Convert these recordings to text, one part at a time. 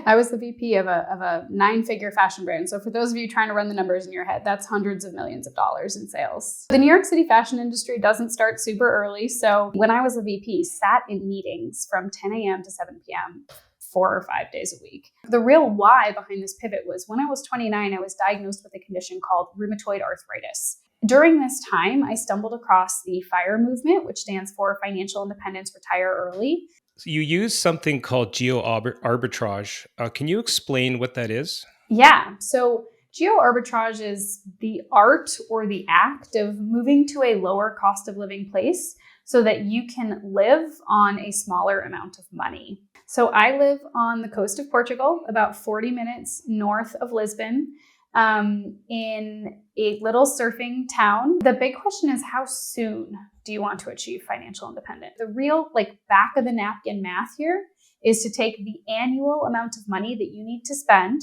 I was the VP of a 9-figure fashion brand. So for those of you trying to run the numbers in your head, that's hundreds of millions of dollars in sales. The New York City fashion industry doesn't start super early. So when I was a VP, sat in meetings from 10 a.m. to 7 p.m. 4 or 5 days a week. The real why behind this pivot was when I was 29, I was diagnosed with a condition called rheumatoid arthritis. During this time, I stumbled across the FIRE movement, which stands for Financial Independence, Retire Early. So you use something called geo-arbitrage. Can you explain what that is? Yeah, so geo-arbitrage is the art or the act of moving to a lower cost of living place so that you can live on a smaller amount of money. So I live on the coast of Portugal, about 40 minutes north of Lisbon, in a little surfing town. The big question is, how soon do you want to achieve financial independence? The real back of the napkin math here is to take the annual amount of money that you need to spend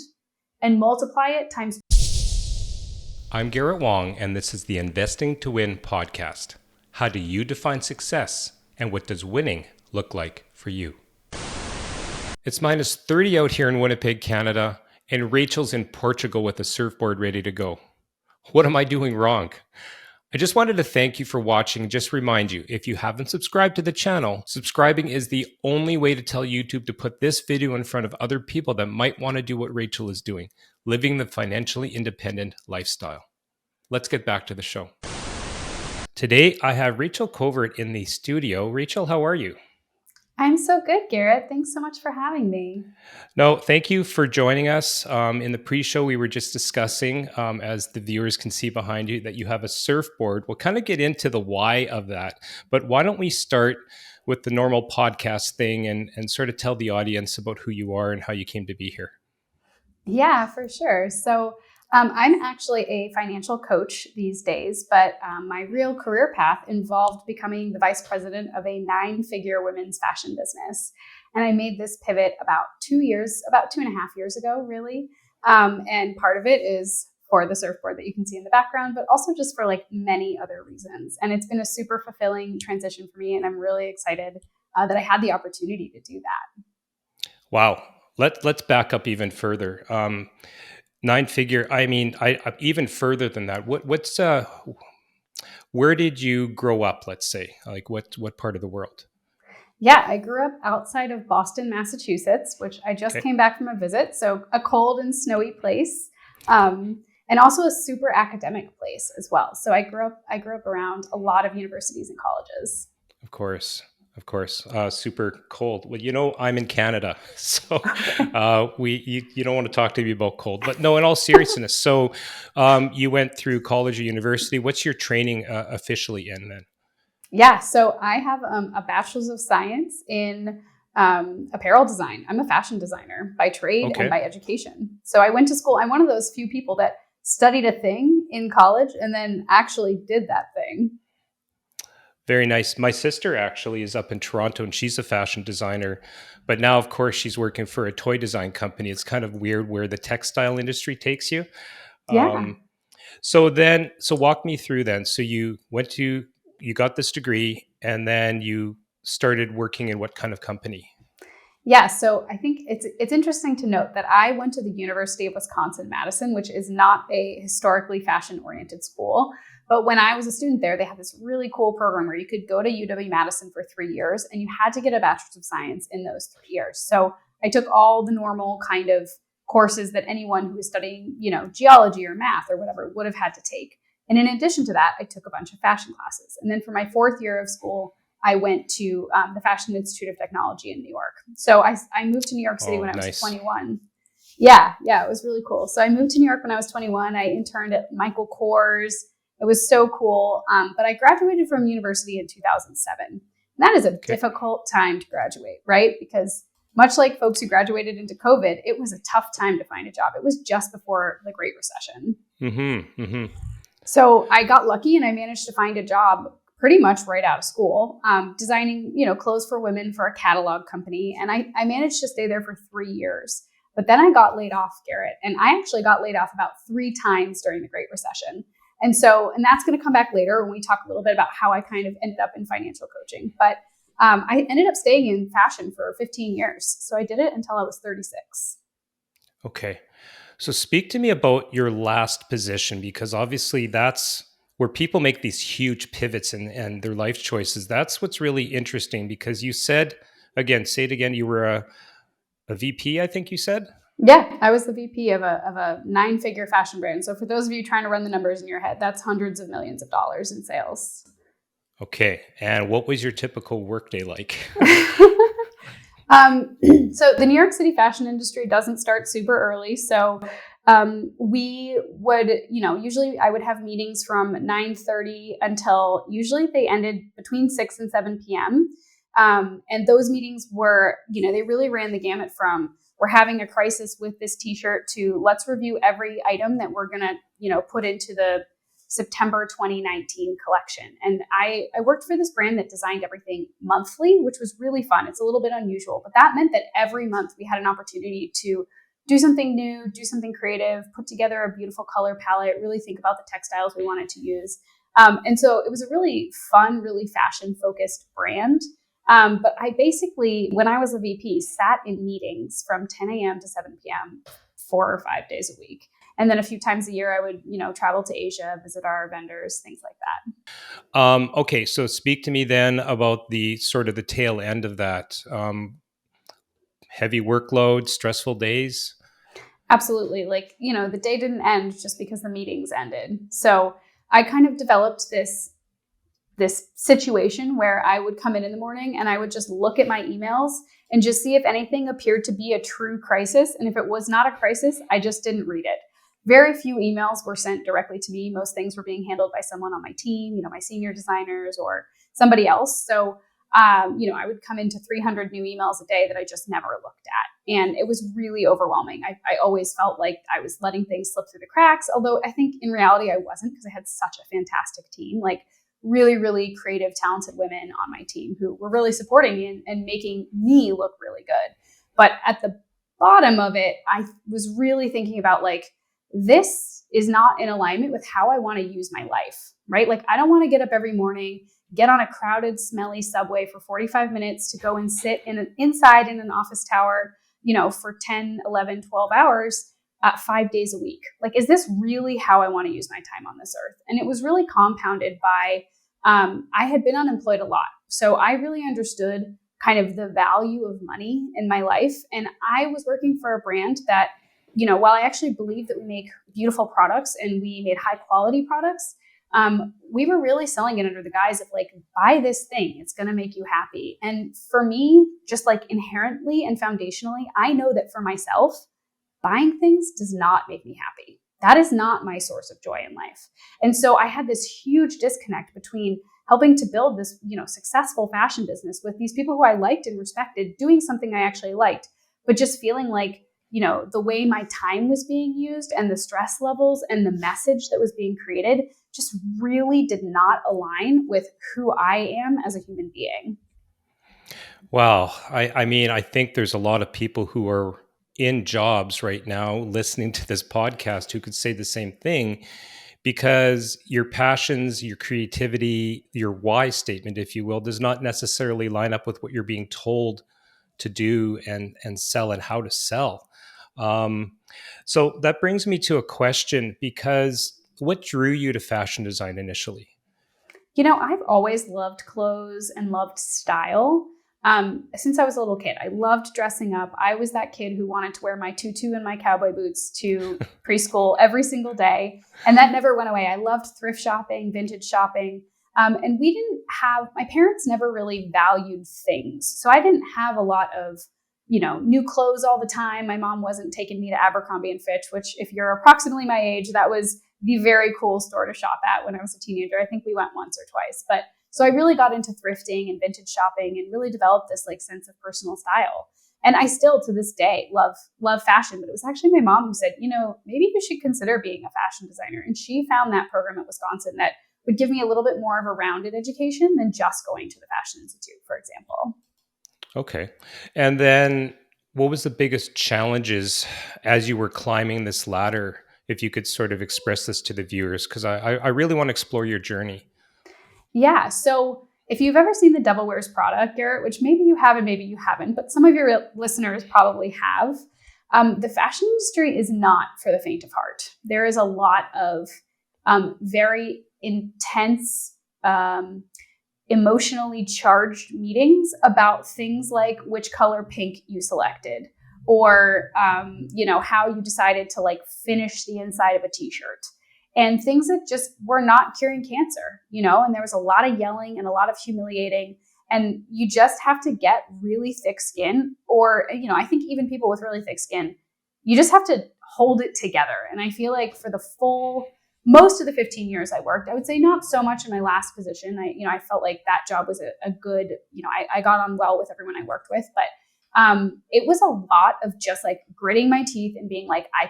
and multiply it times. I'm Garrett Wong, and this is the Investing to Win podcast. How do you define success, and what does winning look like for you? It's minus 30 out here in Winnipeg, Canada, and Rachel's in Portugal with a surfboard ready to go. What am I doing wrong? I just wanted to thank you for watching and just remind you, if you haven't subscribed to the channel, subscribing is the only way to tell YouTube to put this video in front of other people that might want to do what Rachel is doing, living the financially independent lifestyle. Let's get back to the show. Today, I have Rachel Covert in the studio. Rachel, how are you? I'm so good, Garrett. Thanks so much for having me. No, thank you for joining us. In the pre-show, we were just discussing, as the viewers can see behind you, that you have a surfboard. We'll kind of get into the why of that. But why don't we start with the normal podcast thing and sort of tell the audience about who you are and how you came to be here? Yeah, for sure. So I'm actually a financial coach these days, but my real career path involved becoming the vice president of a 9-figure women's fashion business. And I made this pivot about 2.5 years ago, really. And part of it is for the surfboard that you can see in the background, but also just for many other reasons. And it's been a super fulfilling transition for me. And I'm really excited that I had the opportunity to do that. Wow. Let's back up even further. 9-figure. I mean, I even further than that. Where did you grow up? Let's say, what part of the world? Yeah, I grew up outside of Boston, Massachusetts, which I just came back from a visit. So a cold and snowy place, and also a super academic place as well. So I grew up around a lot of universities and colleges. Of course. Super cold. Well, I'm in Canada, so you don't want to talk to me about cold. But no, in all seriousness, so you went through college or university. What's your training officially in then? Yeah, so I have a bachelor's of science in apparel design. I'm a fashion designer by trade and by education. So I went to school. I'm one of those few people that studied a thing in college and then actually did that thing. Very nice. My sister actually is up in Toronto and she's a fashion designer, but now of course she's working for a toy design company. It's kind of weird where the textile industry takes you. Yeah. So walk me through then. So you got this degree and then you started working in what kind of company? Yeah, so I think it's interesting to note that I went to the University of Wisconsin-Madison, which is not a historically fashion-oriented school. But when I was a student there, they had this really cool program where you could go to UW-Madison for 3 years and you had to get a bachelor's of science in those 3 years. So I took all the normal kind of courses that anyone who was studying, geology or math or whatever would have had to take. And in addition to that, I took a bunch of fashion classes. And then for my 4th year of school, I went to the Fashion Institute of Technology in New York. So I moved to New York City when I was 21. Yeah, it was really cool. So I moved to New York when I was 21. I interned at Michael Kors. It was so cool. But I graduated from university in 2007. And that is a difficult time to graduate, right? Because much like folks who graduated into COVID, it was a tough time to find a job. It was just before the Great Recession. Mm-hmm, mm-hmm. So I got lucky and I managed to find a job pretty much right out of school, designing, clothes for women for a catalog company. And I managed to stay there for 3 years. But then I got laid off, Garrett. And I actually got laid off about 3 times during the Great Recession. And that's going to come back later when we talk a little bit about how I kind of ended up in financial coaching. But I ended up staying in fashion for 15 years. So I did it until I was 36. Okay. So speak to me about your last position, because obviously that's where people make these huge pivots and their life choices. That's what's really interesting because you said, again, say it again, you were a VP, I think you said? Yeah, I was the VP of a 9-figure fashion brand. So for those of you trying to run the numbers in your head, that's hundreds of millions of dollars in sales. Okay. And what was your typical workday like? So the New York City fashion industry doesn't start super early. So we would, usually I would have meetings from 9:30 until usually they ended between 6 and 7 p.m. And those meetings were, they really ran the gamut from we're having a crisis with this t-shirt to let's review every item that we're going to, put into the September 2019 collection. And I worked for this brand that designed everything monthly, which was really fun. It's a little bit unusual, but that meant that every month we had an opportunity to do something new, do something creative, put together a beautiful color palette, really think about the textiles we wanted to use. And so it was a really fun, really fashion focused brand. But I basically, when I was a VP, sat in meetings from 10 a.m. to 7 p.m. 4 or 5 days a week. And then a few times a year, I would, travel to Asia, visit our vendors, things like that. Okay, so speak to me then about the sort of the tail end of that. Heavy workload, stressful days. Absolutely. Like, the day didn't end just because the meetings ended. So I kind of developed this situation where I would come in the morning and I would just look at my emails and just see if anything appeared to be a true crisis. And if it was not a crisis, I just didn't read it. Very few emails were sent directly to me. Most things were being handled by someone on my team, my senior designers or somebody else. So, I would come into 300 new emails a day that I just never looked at. And it was really overwhelming. I always felt like I was letting things slip through the cracks, although I think in reality I wasn't because I had such a fantastic team, like really, really creative, talented women on my team who were really supporting me and making me look really good. But at the bottom of it, I was really thinking about like, this is not in alignment with how I want to use my life, right? Like, I don't want to get up every morning, get on a crowded, smelly subway for 45 minutes to go and sit inside in an office tower, for 10, 11, 12 hours, 5 days a week. Like, is this really how I want to use my time on this earth? And it was really compounded by, I had been unemployed a lot. So I really understood kind of the value of money in my life. And I was working for a brand that, while I actually believe that we make beautiful products and we made high quality products, we were really selling it under the guise of like, buy this thing, it's going to make you happy. And for me, just like inherently and foundationally, I know that for myself, buying things does not make me happy. That is not my source of joy in life. And so I had this huge disconnect between helping to build this, successful fashion business with these people who I liked and respected, doing something I actually liked, but just feeling like, the way my time was being used and the stress levels and the message that was being created just really did not align with who I am as a human being. Wow. I mean, I think there's a lot of people who are in jobs right now listening to this podcast who could say the same thing because your passions, your creativity, your why statement, if you will, does not necessarily line up with what you're being told to do and sell and how to sell. So that brings me to a question, because what drew you to fashion design initially? I've always loved clothes and loved style. Since I was a little kid, I loved dressing up. I was that kid who wanted to wear my tutu and my cowboy boots to preschool every single day. And that never went away. I loved thrift shopping, vintage shopping. And my parents never really valued things. So I didn't have a lot of, new clothes all the time. My mom wasn't taking me to Abercrombie and Fitch, which if you're approximately my age, that was the very cool store to shop at when I was a teenager. I think we went once or twice, but so I really got into thrifting and vintage shopping and really developed this like sense of personal style. And I still to this day love fashion, but it was actually my mom who said, maybe you should consider being a fashion designer. And she found that program at Wisconsin that would give me a little bit more of a rounded education than just going to the Fashion Institute, for example. Okay. And then what was the biggest challenges as you were climbing this ladder? If you could sort of express this to the viewers, because I really want to explore your journey. Yeah. So if you've ever seen The Devil Wears Prada, Garrett, which maybe you have and maybe you haven't, but some of your listeners probably have, The fashion industry is not for the faint of heart. There is a lot of very intense, emotionally charged meetings about things like which color pink you selected, or how you decided to like finish the inside of a t-shirt, and things that just were not curing cancer, and there was a lot of yelling and a lot of humiliating. And you just have to get really thick skin, or, I think even people with really thick skin, you just have to hold it together. And I feel like for most of the 15 years I worked, I would say not so much in my last position. I felt like that job was a good, I got on well with everyone I worked with, but it was a lot of just like gritting my teeth and being like, I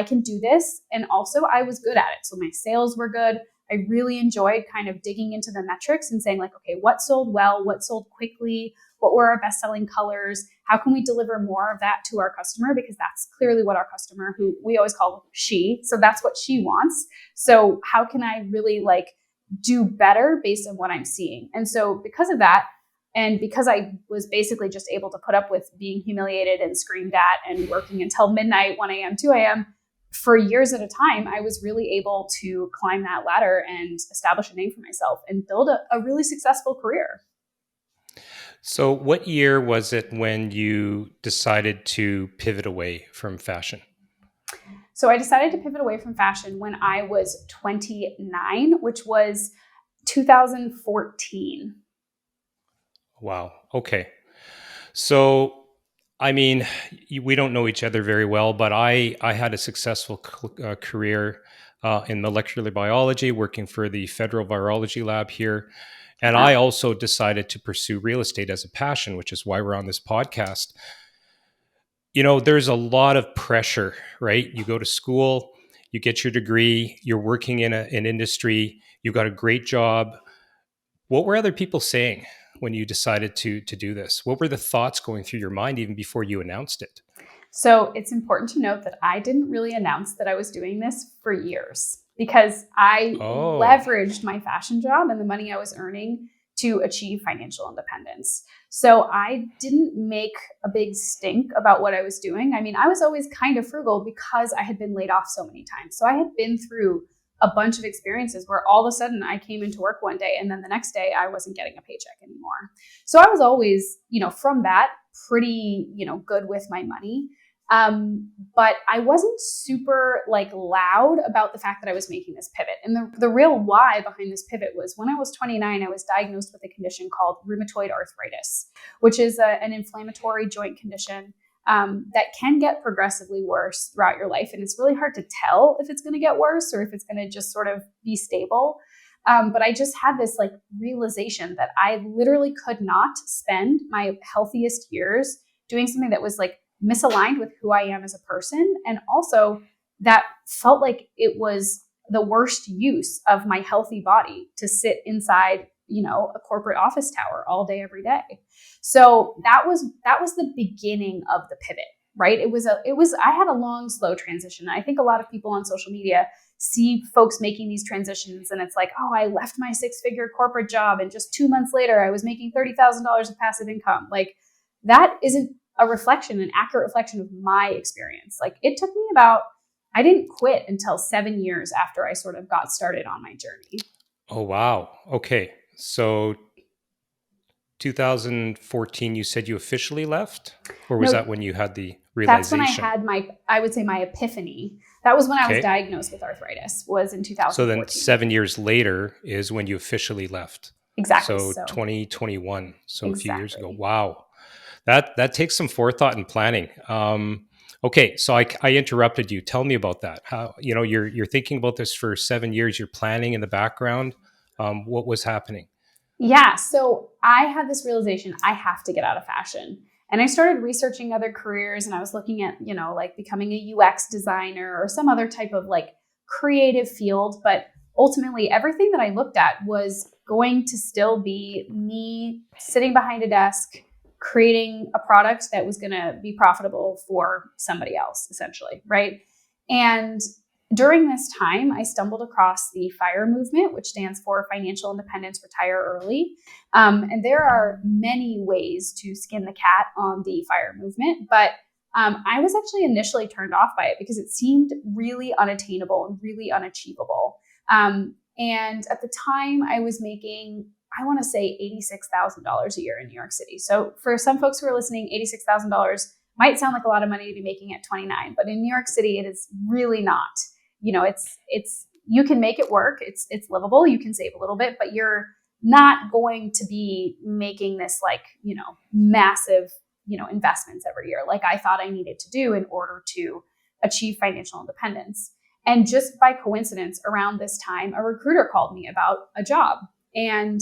can do this. And also I was good at it. So my sales were good. I really enjoyed kind of digging into the metrics and saying like, okay, what sold well, what sold quickly, what were our best-selling colors? How can we deliver more of that to our customer? Because that's clearly what our customer, who we always call she, so that's what she wants. So how can I really like do better based on what I'm seeing? And so because of that, and because I was basically just able to put up with being humiliated and screamed at and working until midnight, 1 a.m., 2 a.m., for years at a time, I was really able to climb that ladder and establish a name for myself and build a really successful career. So what year was it when you decided to pivot away from fashion? So I decided to pivot away from fashion when I was 29, which was 2014. Wow. Okay. So, I mean, we don't know each other very well, but I had a successful career in molecular biology, working for the Federal Virology Lab here. And I also decided to pursue real estate as a passion, which is why we're on this podcast. There's a lot of pressure, right? You go to school, you get your degree, you're working in an industry, you got a great job. What were other people saying when you decided to do this? What were the thoughts going through your mind even before you announced it? So it's important to note that I didn't really announce that I was doing this for years, because I leveraged my fashion job and the money I was earning to achieve financial independence. So I didn't make a big stink about what I was doing. I mean, I was always kind of frugal because I had been laid off so many times. So I had been through a bunch of experiences where all of a sudden I came into work one day and then the next day I wasn't getting a paycheck anymore. So I was always, from that pretty, good with my money. But I wasn't super loud about the fact that I was making this pivot. And the real why behind this pivot was when I was 29, I was diagnosed with a condition called rheumatoid arthritis, which is an inflammatory joint condition that can get progressively worse throughout your life. And it's really hard to tell if it's going to get worse or if it's going to just sort of be stable. But I just had this realization that I literally could not spend my healthiest years doing something that was misaligned with who I am as a person. And also that felt like it was the worst use of my healthy body to sit inside, a corporate office tower all day, every day. So that was the beginning of the pivot, right? I had a long, slow transition. I think a lot of people on social media see folks making these transitions and it's like, oh, I left my 6-figure corporate job and just 2 months later I was making $30,000 of passive income. That isn't an accurate reflection of my experience. It took me I didn't quit until 7 years after I sort of got started on my journey. Oh, wow. Okay. So 2014, you said you officially left? Or was that when you had the realization? That's when I had I would say my epiphany. That was when I was diagnosed with arthritis, was in 2014. So then 7 years later is when you officially left. Exactly. So 2021. So a few years ago. Wow. That takes some forethought and planning. Okay, so I interrupted you. Tell me about that. How you're thinking about this for 7 years. You're planning in the background. What was happening? Yeah, so I had this realization: I have to get out of fashion, and I started researching other careers. And I was looking at becoming a UX designer or some other type of creative field. But ultimately, everything that I looked at was going to still be me sitting behind a desk, creating a product that was going to be profitable for somebody else, essentially, right? And during this time, I stumbled across the FIRE movement, which stands for Financial Independence, Retire Early. And there are many ways to skin the cat on the FIRE movement, but I was actually initially turned off by it because it seemed really unattainable and really unachievable. And at the time I was making, I want to say $86,000 a year in New York City. So for some folks who are listening, $86,000 might sound like a lot of money to be making at 29, but in New York City, it is really not. It's you can make it work. It's livable. You can save a little bit, but you're not going to be making this massive, investments every year like I thought I needed to do in order to achieve financial independence. And just by coincidence, around this time, a recruiter called me about a job. And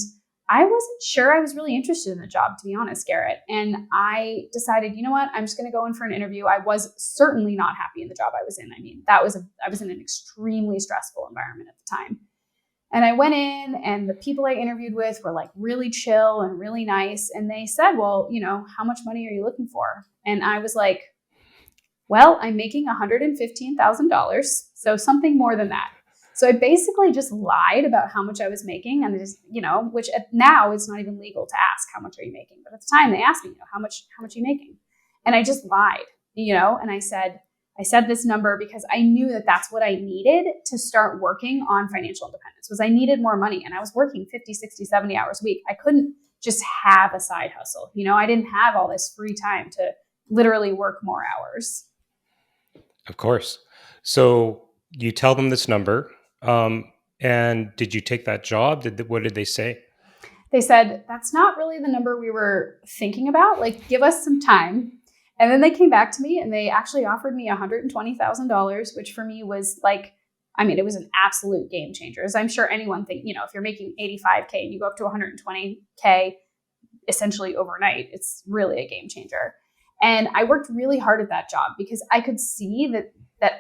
I wasn't sure I was really interested in the job, to be honest, Garrett. And I decided, you know what, I'm just going to go in for an interview. I was certainly not happy in the job I was in. I mean, I was in an extremely stressful environment at the time. And I went in, and the people I interviewed with were like really chill and really nice. And they said, well, how much money are you looking for? And I was like, well, I'm making $115,000. So something more than that. So I basically just lied about how much I was making, and just, which now it's not even legal to ask how much are you making. But at the time they asked me, how much are you making? And I just lied, and I said this number because I knew that that's what I needed to start working on financial independence. Was I needed more money, and I was working 50, 60, 70 hours a week. I couldn't just have a side hustle. I didn't have all this free time to literally work more hours. Of course. So you tell them this number. And did you take that job? What did they say? They said, that's not really the number we were thinking about. Like, give us some time. And then they came back to me and they actually offered me $120,000, which for me was it was an absolute game changer. As I'm sure anyone think, if you're making $85K and you go up to $120K essentially overnight, it's really a game changer. And I worked really hard at that job because I could see that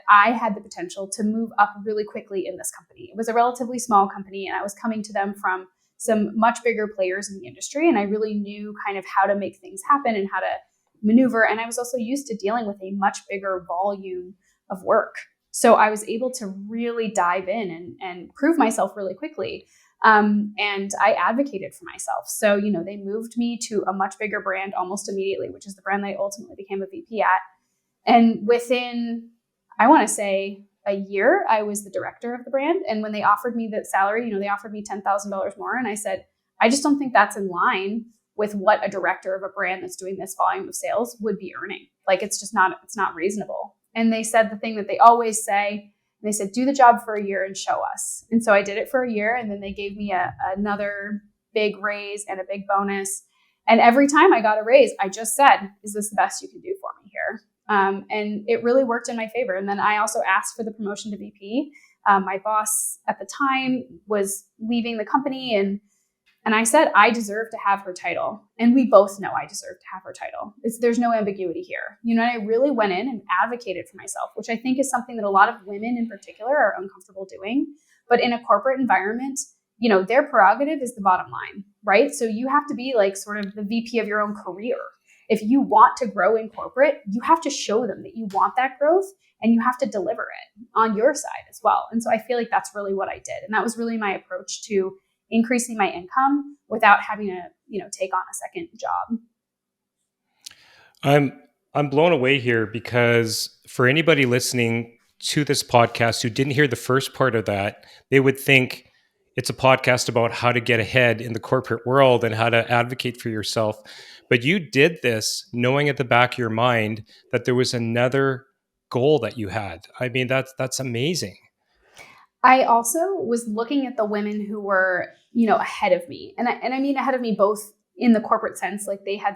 I had the potential to move up really quickly in this company. It was a relatively small company, and I was coming to them from some much bigger players in the industry. And I really knew kind of how to make things happen and how to maneuver. And I was also used to dealing with a much bigger volume of work. So I was able to really dive in and prove myself really quickly. And I advocated for myself. So, they moved me to a much bigger brand almost immediately, which is the brand I ultimately became a VP at. And within, I want to say, a year, I was the director of the brand. And when they offered me the salary, they offered me $10,000 more. And I said, I just don't think that's in line with what a director of a brand that's doing this volume of sales would be earning. It's not reasonable. And they said the thing that they always say, and they said, do the job for a year and show us. And so I did it for a year, and then they gave me another big raise and a big bonus. And every time I got a raise, I just said, is this the best you can do for me here? And it really worked in my favor. And then I also asked for the promotion to VP. My boss at the time was leaving the company, and I said, I deserve to have her title. And we both know I deserve to have her title. There's no ambiguity here. And I really went in and advocated for myself, which I think is something that a lot of women in particular are uncomfortable doing. But in a corporate environment, their prerogative is the bottom line, right? So you have to be sort of the VP of your own career. If you want to grow in corporate, you have to show them that you want that growth, and you have to deliver it on your side as well. And so I feel like that's really what I did. And that was really my approach to increasing my income without having to, take on a second job. I'm blown away here, because for anybody listening to this podcast who didn't hear the first part of that, they would think it's a podcast about how to get ahead in the corporate world and how to advocate for yourself. But you did this knowing at the back of your mind that there was another goal that you had. I mean, that's amazing. I also was looking at the women who were, ahead of me. And I mean ahead of me both in the corporate sense, like they had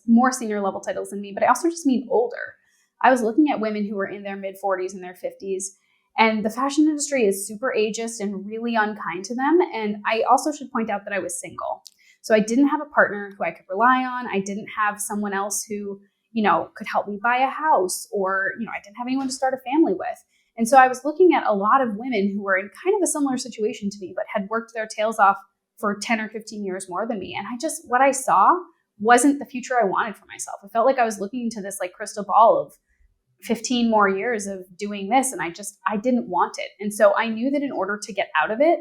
more senior level titles than me, but I also just mean older. I was looking at women who were in their mid 40s and their 50s. And the fashion industry is super ageist and really unkind to them. And I also should point out that I was single. So I didn't have a partner who I could rely on. I didn't have someone else who, could help me buy a house, or, I didn't have anyone to start a family with. And so I was looking at a lot of women who were in kind of a similar situation to me, but had worked their tails off for 10 or 15 years more than me. And what I saw wasn't the future I wanted for myself. I felt like I was looking into this crystal ball of 15 more years of doing this. And I didn't want it. And so I knew that in order to get out of it,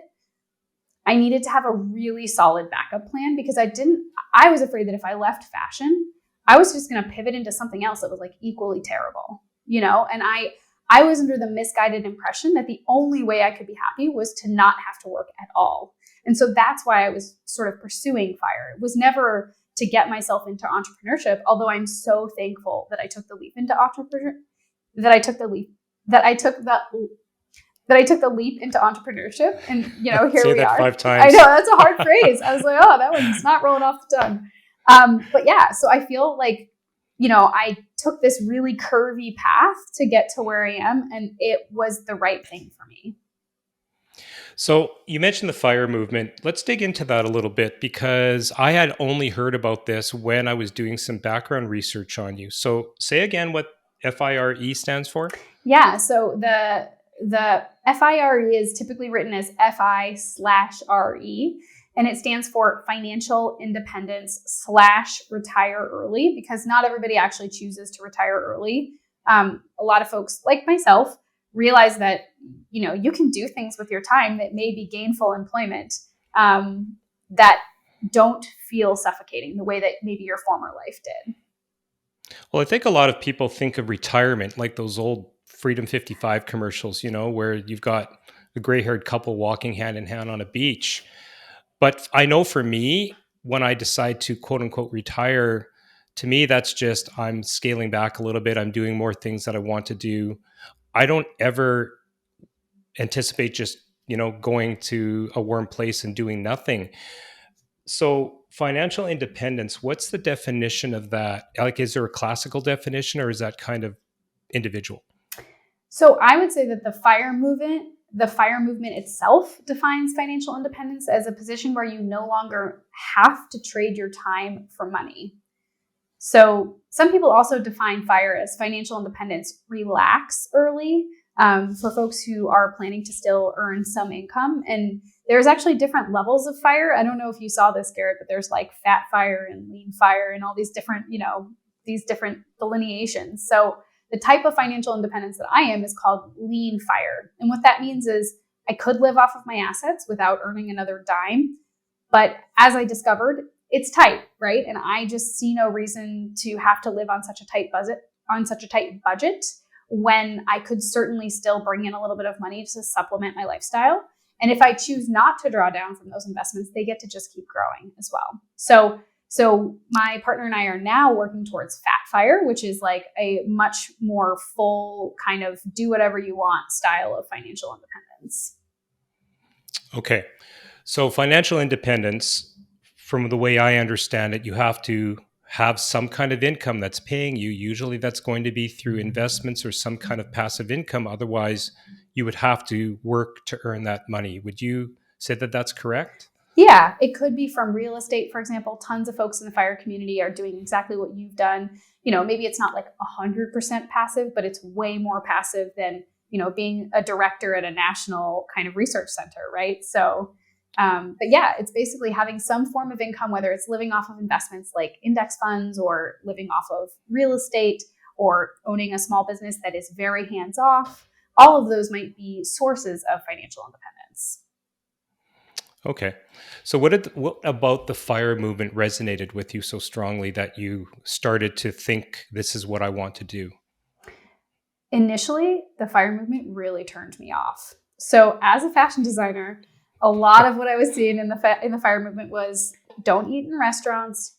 I needed to have a really solid backup plan, because I was afraid that if I left fashion, I was just going to pivot into something else that was like equally terrible, and I was under the misguided impression that the only way I could be happy was to not have to work at all. And so that's why I was sort of pursuing FIRE. It was never to get myself into entrepreneurship, although I'm so thankful that I took the leap into entrepreneurship, that I took the leap into entrepreneurship. And, here Say we that are. 5 times. I know, that's a hard phrase. I was like, oh, that one's not rolling off the tongue. But yeah, so I feel like, I took this really curvy path to get to where I am, and it was the right thing for me. So you mentioned the FIRE movement. Let's dig into that a little bit, because I had only heard about this when I was doing some background research on you. So say again what FIRE stands for. Yeah. So the FIRE is typically written as FI/RE, and it stands for financial independence / retire early, because not everybody actually chooses to retire early. A lot of folks like myself realize that, you can do things with your time that may be gainful employment, that don't feel suffocating the way that maybe your former life did. Well, I think a lot of people think of retirement like those old Freedom 55 commercials, where you've got a gray-haired couple walking hand in hand on a beach. But I know for me, when I decide to quote unquote retire, to me, that's just I'm scaling back a little bit. I'm doing more things that I want to do. I don't ever anticipate just, going to a warm place and doing nothing. So financial independence, what's the definition of that? Like, is there a classical definition, or is that kind of individual? So I would say that the FIRE movement itself defines financial independence as a position where you no longer have to trade your time for money. So some people also define FIRE as financial independence relax early, for folks who are planning to still earn some income. And there's actually different levels of FIRE. I don't know if you saw this, Garrett, but there's like fat FIRE and lean FIRE and all these different, these different delineations. So the type of financial independence that I am is called lean FIRE. And what that means is I could live off of my assets without earning another dime. But as I discovered, it's tight, right? And I just see no reason to have to live on such a tight budget when I could certainly still bring in a little bit of money to supplement my lifestyle. And if I choose not to draw down from those investments, they get to just keep growing as well. So my partner and I are now working towards fat FIRE, which is like a much more full kind of do whatever you want style of financial independence. Okay. So financial independence, from the way I understand it, you have to have some kind of income that's paying you. Usually that's going to be through investments or some kind of passive income. Otherwise, you would have to work to earn that money. Would you say that that's correct? Yeah, it could be from real estate, for example. Tons of folks in the FIRE community are doing exactly what you've done. Maybe it's not like 100% passive, but it's way more passive than, being a director at a national kind of research center, right? So, but yeah, it's basically having some form of income, whether it's living off of investments like index funds or living off of real estate or owning a small business that is very hands-off. All of those might be sources of financial independence. Okay. So what about the FIRE movement resonated with you so strongly that you started to think, this is what I want to do? Initially, the FIRE movement really turned me off. So as a fashion designer, a lot of what I was seeing in the FIRE movement was don't eat in restaurants,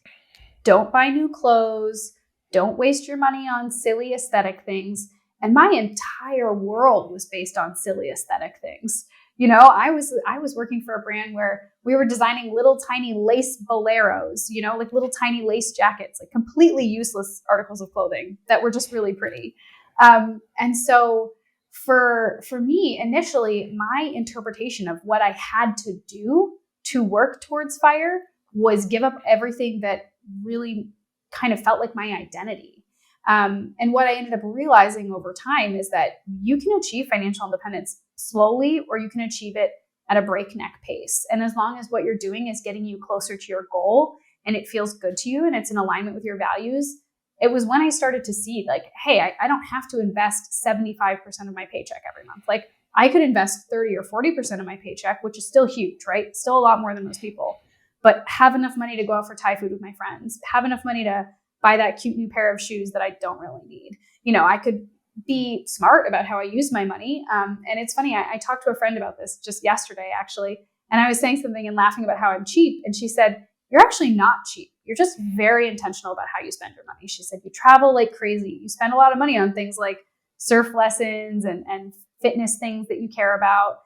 don't buy new clothes, don't waste your money on silly aesthetic things. And my entire world was based on silly aesthetic things. I was working for a brand where we were designing little tiny lace boleros, like little tiny lace jackets, like completely useless articles of clothing that were just really pretty. And so for me, initially, my interpretation of what I had to do to work towards FIRE was give up everything that really kind of felt like my identity. And what I ended up realizing over time is that you can achieve financial independence slowly, or you can achieve it at a breakneck pace. And as long as what you're doing is getting you closer to your goal and it feels good to you and it's in alignment with your values, it was when I started to see like, hey, I don't have to invest 75% of my paycheck every month. Like I could invest 30 or 40% of my paycheck, which is still huge, right? Still a lot more than most people, but have enough money to go out for Thai food with my friends, have enough money to buy that cute new pair of shoes that I don't really need. I could be smart about how I use my money. And it's funny, I talked to a friend about this just yesterday, actually, and I was saying something and laughing about how I'm cheap. And she said, you're actually not cheap. You're just very intentional about how you spend your money. She said, you travel like crazy. You spend a lot of money on things like surf lessons and fitness things that you care about.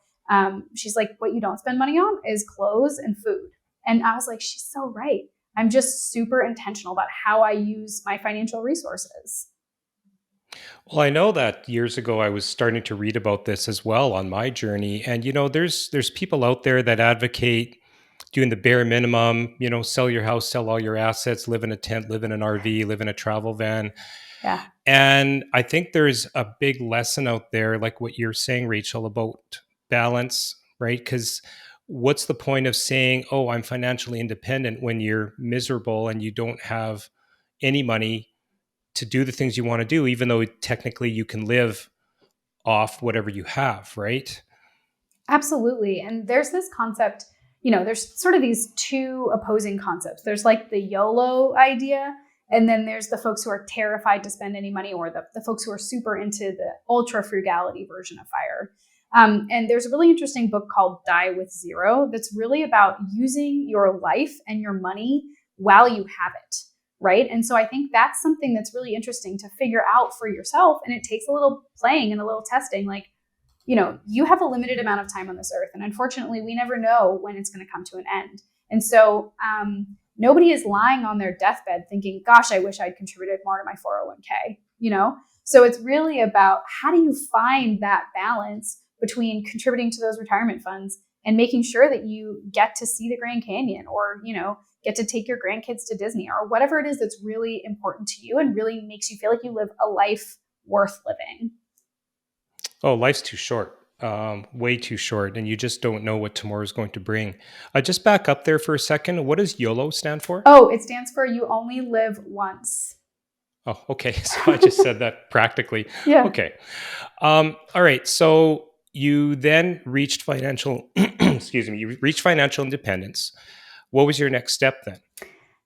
She's like, what you don't spend money on is clothes and food. And I was like, she's so right. I'm just super intentional about how I use my financial resources. Well, I know that years ago I was starting to read about this as well on my journey. And there's people out there that advocate doing the bare minimum, sell your house, sell all your assets, live in a tent, live in an RV, live in a travel van. Yeah. And I think there's a big lesson out there, like what you're saying, Rachel, about balance, right? Because what's the point of saying, oh, I'm financially independent when you're miserable and you don't have any money to do the things you want to do, even though technically you can live off whatever you have, right? Absolutely. And there's this concept, there's sort of these two opposing concepts. There's like the YOLO idea, and then there's the folks who are terrified to spend any money, or the folks who are super into the ultra frugality version of FIRE. And there's a really interesting book called Die with Zero that's really about using your life and your money while you have it. Right. And so I think that's something that's really interesting to figure out for yourself. And it takes a little playing and a little testing. Like, you have a limited amount of time on this earth. And unfortunately, we never know when it's going to come to an end. And so nobody is lying on their deathbed thinking, gosh, I wish I'd contributed more to my 401k, So it's really about how do you find that balance between contributing to those retirement funds and making sure that you get to see the Grand Canyon, or, get to take your grandkids to Disney, or whatever it is that's really important to you and really makes you feel like you live a life worth living. Oh, life's too short, way too short, and you just don't know what tomorrow is going to bring. Just back up there for a second. What does YOLO stand for? Oh, it stands for you only live once. Oh, okay. So I just said that practically. Yeah. Okay. All right. So you then reached financial, you reached financial independence. What was your next step then?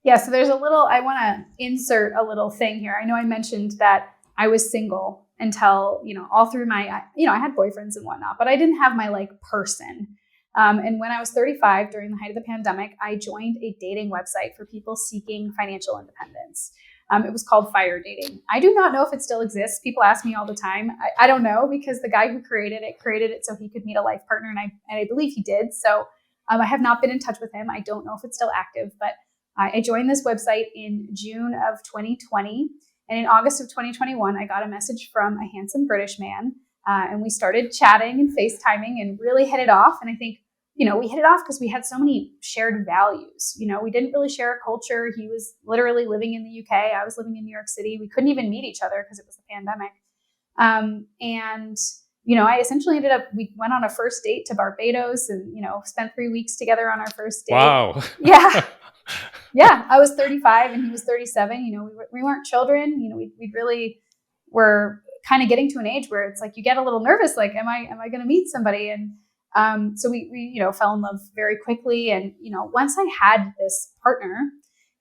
Yeah. So there's I want to insert a little thing here. I know I mentioned that I was single until, all through I had boyfriends and whatnot, but I didn't have my person. And when I was 35, during the height of the pandemic, I joined a dating website for people seeking financial independence. It was called Fire Dating. I do not know if it still exists. People ask me all the time. I don't know, because the guy who created it so he could meet a life partner, and I believe he did. So I have not been in touch with him. I don't know if it's still active, but I joined this website in June of 2020. And in August of 2021, I got a message from a handsome British man, and we started chatting and FaceTiming and really hit it off. And I think, we hit it off because we had so many shared values. We didn't really share a culture. He was literally living in the UK. I was living in New York City. We couldn't even meet each other because it was the pandemic. I essentially we went on a first date to Barbados and, spent 3 weeks together on our first date. Wow. Yeah. Yeah. I was 35 and he was 37. We weren't children. We really were kind of getting to an age where it's like, you get a little nervous, like, am I going to meet somebody? And so we fell in love very quickly. And, once I had this partner,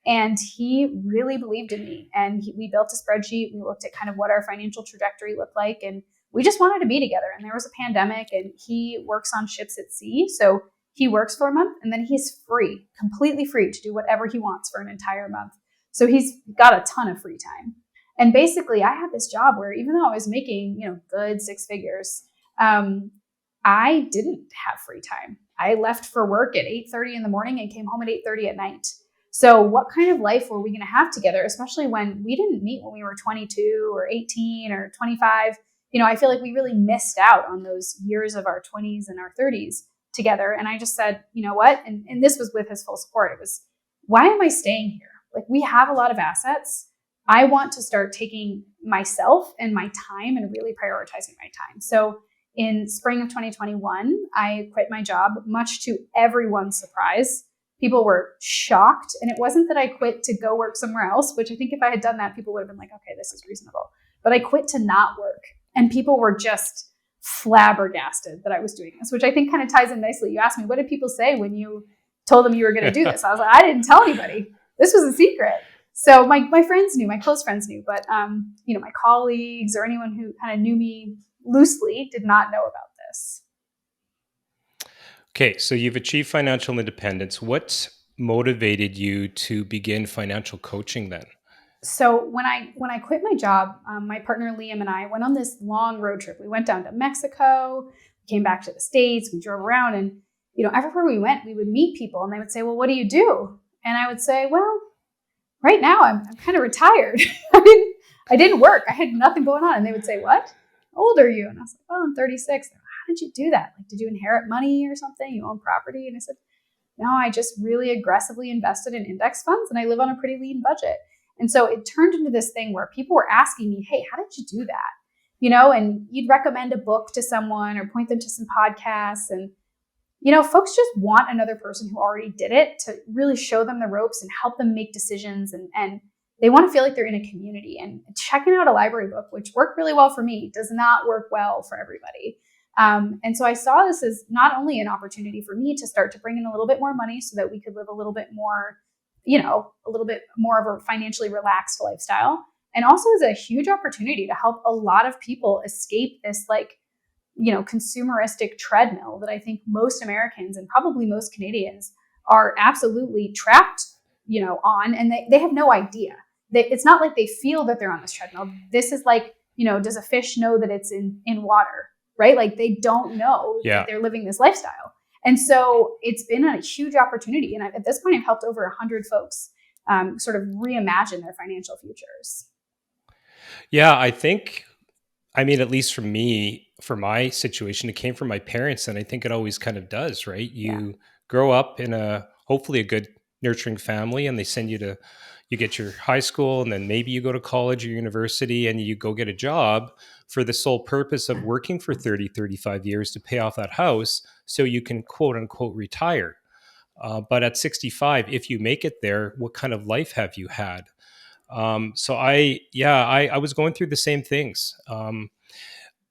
and he really believed in me, and we built a spreadsheet. We looked at kind of what our financial trajectory looked like, and we just wanted to be together. And there was a pandemic, and he works on ships at sea. So he works for a month, and then he's free, completely free to do whatever he wants for an entire month. So he's got a ton of free time. And basically I had this job where, even though I was making, good six figures, I didn't have free time. I left for work at 8:30 in the morning and came home at 8:30 at night. So what kind of life were we going to have together, especially when we didn't meet when we were 22 or 18 or 25? I feel like we really missed out on those years of our 20s and our 30s together. And I just said, you know what? And this was with his full support. It was, why am I staying here? Like, we have a lot of assets. I want to start taking myself and my time and really prioritizing my time. So in spring of 2021, I quit my job, much to everyone's surprise. People were shocked. And it wasn't that I quit to go work somewhere else, which I think if I had done that, people would have been like, okay, this is reasonable. But I quit to not work. And people were just flabbergasted that I was doing this, which I think kind of ties in nicely. You asked me, what did people say when you told them you were going to do this? I was like, I didn't tell anybody. This was a secret. So my friends knew, my close friends knew, but my colleagues or anyone who kind of knew me loosely did not know about this. Okay, so you've achieved financial independence. What motivated you to begin financial coaching then? So when I quit my job, my partner Liam and I went on this long road trip. We went down to Mexico, came back to the States, we drove around, and everywhere we went, we would meet people, and they would say, "Well, what do you do?" And I would say, "Well, right now I'm kind of retired. I didn't work. I had nothing going on." And they would say, "What? How old are you?" And I was like, "Well, I'm 36." How did you do that? Like, did you inherit money or something? You own property? And I said, "No, I just really aggressively invested in index funds, and I live on a pretty lean budget." And so it turned into this thing where people were asking me, "Hey, how did you do that?" And you'd recommend a book to someone or point them to some podcasts. And, folks just want another person who already did it to really show them the ropes and help them make decisions. And they want to feel like they're in a community. And checking out a library book, which worked really well for me, does not work well for everybody. And so I saw this as not only an opportunity for me to start to bring in a little bit more money so that we could live a little bit more, a little bit more of a financially relaxed lifestyle, and also as a huge opportunity to help a lot of people escape this consumeristic treadmill that I think most Americans and probably most Canadians are absolutely trapped, on, and they have no idea. It's not like they feel that they're on this treadmill. This is like, does a fish know that it's in water, right? Like they don't know that they're living this lifestyle. And so it's been a huge opportunity. And at this point, I've helped over 100 folks sort of reimagine their financial futures. Yeah, at least for me, for my situation, it came from my parents, and I think it always kind of does, right? You grow up in hopefully a good, nurturing family, and they send you you get your high school, and then maybe you go to college or university, and you go get a job for the sole purpose of working for 30, 35 years to pay off that house so you can quote unquote retire. But at 65, if you make it there, what kind of life have you had? So I was going through the same things.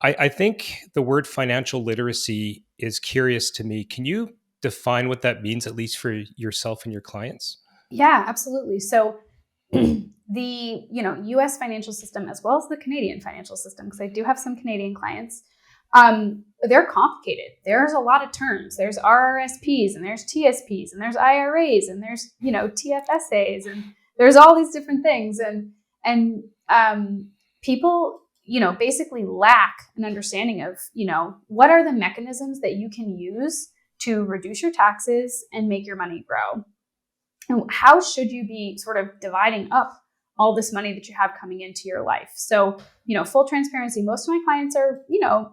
I think the word financial literacy is curious to me. Can you define what that means, at least for yourself and your clients? Yeah, absolutely. So the U.S. financial system, as well as the Canadian financial system, because I do have some Canadian clients, they're complicated. There's a lot of terms. There's RRSPs, and there's TSPs, and there's IRAs, and there's TFSAs, and there's all these different things, and people basically lack an understanding of what are the mechanisms that you can use to reduce your taxes and make your money grow. And how should you be sort of dividing up all this money that you have coming into your life? So, full transparency, most of my clients are,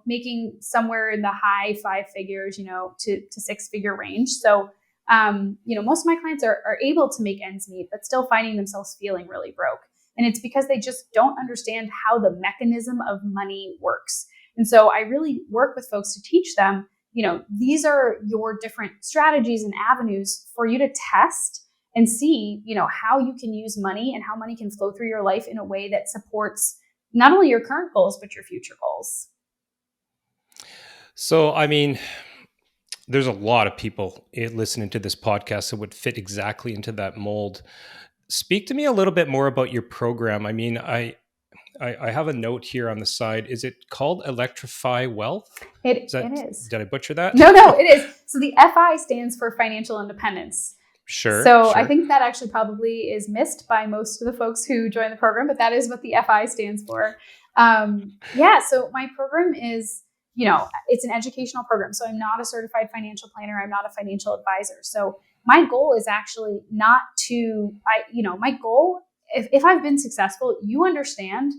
making somewhere in the high 5 figures, to 6-figure range. So, most of my clients are able to make ends meet, but still finding themselves feeling really broke. And it's because they just don't understand how the mechanism of money works. And so I really work with folks to teach them, these are your different strategies and avenues for you to test and see, how you can use money and how money can flow through your life in a way that supports not only your current goals, but your future goals. So, there's a lot of people listening to this podcast that would fit exactly into that mold. Speak to me a little bit more about your program. I have a note here on the side. Is it called Electri FI Wealth? It is. Did I butcher that? No, it is. So the FI stands for financial independence. Sure. I think that actually probably is missed by most of the folks who join the program, but that is what the FI stands for. So my program is, it's an educational program. So I'm not a certified financial planner. I'm not a financial advisor. So my goal is actually not to, my goal, if I've been successful, you understand,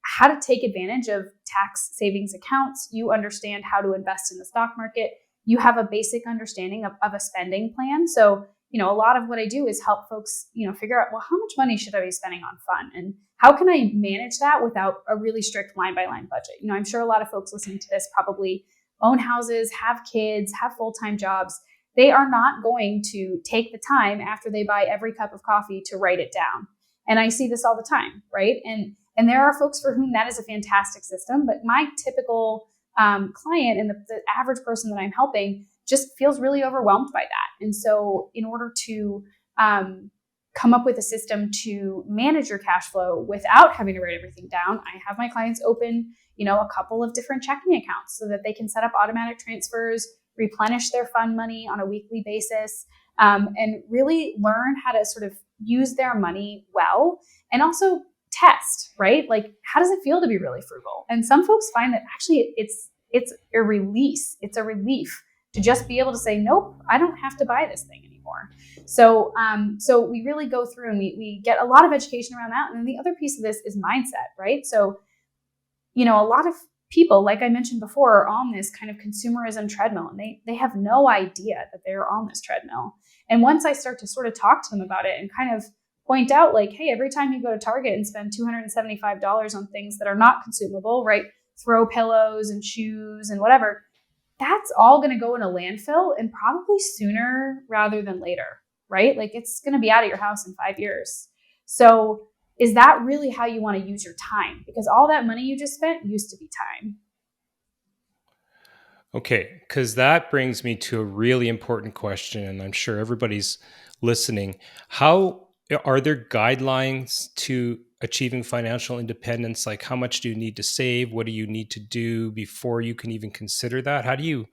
how to take advantage of tax savings accounts. You understand how to invest in the stock market. You have a basic understanding of a spending plan. So, a lot of what I do is help folks, figure out, well, how much money should I be spending on fun? And how can I manage that without a really strict line by line budget? I'm sure a lot of folks listening to this probably own houses, have kids, have full-time jobs. They are not going to take the time after they buy every cup of coffee to write it down. And I see this all the time, right? And there are folks for whom that is a fantastic system, but my typical client and the average person that I'm helping just feels really overwhelmed by that. And so in order to come up with a system to manage your cash flow without having to write everything down. I have my clients open, a couple of different checking accounts so that they can set up automatic transfers, replenish their fund money on a weekly basis, and really learn how to sort of use their money well, and also test, right? Like, how does it feel to be really frugal? And some folks find that actually it's a release. It's a relief to just be able to say, nope, I don't have to buy this thing anymore. So we really go through and we get a lot of education around that. And then the other piece of this is mindset, right? So, a lot of people, like I mentioned before, are on this kind of consumerism treadmill, and they have no idea that they're on this treadmill. And once I start to sort of talk to them about it and kind of point out, like, hey, every time you go to Target and spend $275 on things that are not consumable, right? Throw pillows and shoes and whatever, that's all going to go in a landfill, and probably sooner rather than later, right? Like, it's going to be out of your house in 5 years. So is that really how you want to use your time? Because all that money you just spent used to be time. Okay, because that brings me to a really important question, and I'm sure everybody's listening. How are there guidelines to achieving financial independence? Like, how much do you need to save? What do you need to do before you can even consider that? How do you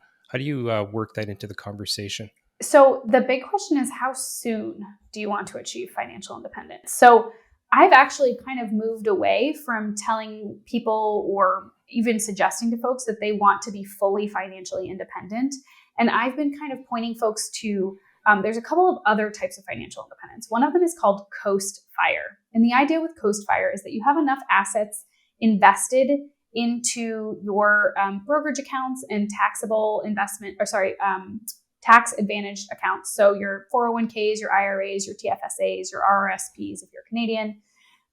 work that into the conversation? So the big question is, how soon do you want to achieve financial independence? So I've actually kind of moved away from telling people or even suggesting to folks that they want to be fully financially independent. And I've been kind of pointing folks to, there's a couple of other types of financial independence. One of them is called Coast Fire. And the idea with Coast Fire is that you have enough assets invested into your brokerage accounts and taxable investment, tax advantaged accounts. So your 401ks, your IRAs, your TFSAs, your RRSPs if you're Canadian,